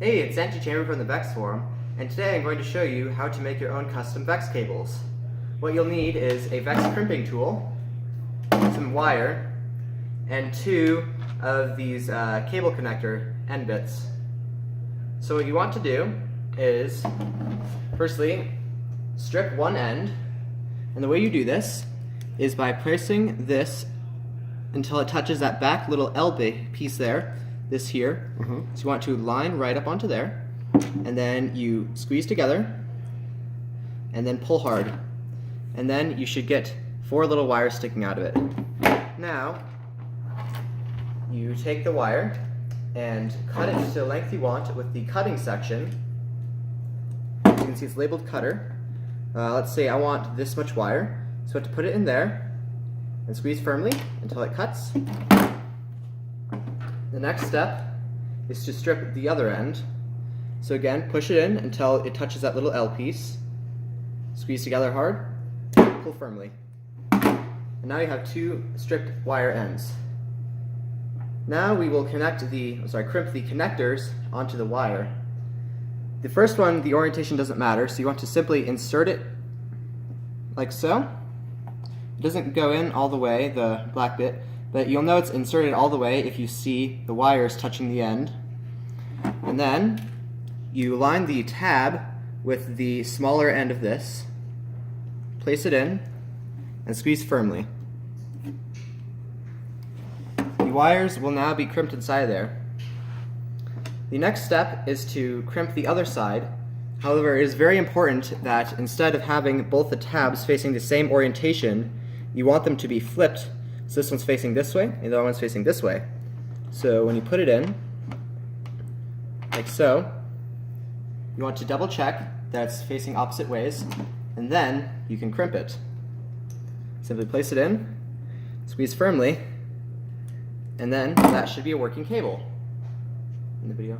Hey, it's Santi Chamber from the VEX Forum, and today I'm going to show you how to make your own custom VEX cables. What you'll need is a VEX crimping tool, some wire, and two of these cable connector end bits. So what you want to do is, firstly, strip one end, and the way you do this is by pressing this until it touches that back little L piece there, this here. So you want to line right up onto there, and then you squeeze together, and then pull hard. And then you should get 4 little wires sticking out of it. Now, you take the wire and cut it to the length you want with the cutting section. As you can see, it's labeled cutter. Let's say I want this much wire, so I have to put it in there and squeeze firmly until it cuts. The next step is to strip the other end. So again, push it in until it touches that little L piece. Squeeze together hard, pull firmly. And now you have 2 stripped wire ends. Now we will crimp the connectors onto the wire. The first one, the orientation doesn't matter, so you want to simply insert it like so. It doesn't go in all the way, the black bit, but you'll know it's inserted all the way if you see the wires touching the end. And then you line the tab with the smaller end of this, place it in, and squeeze firmly. The wires will now be crimped inside there. The next step is to crimp the other side. However, it is very important that instead of having both the tabs facing the same orientation, you want them to be flipped. So this one's facing this way, and the other one's facing this way. So when you put it in, like so, you want to double check that it's facing opposite ways, and then you can crimp it. Simply place it in, squeeze firmly, and then that should be a working cable. In the video.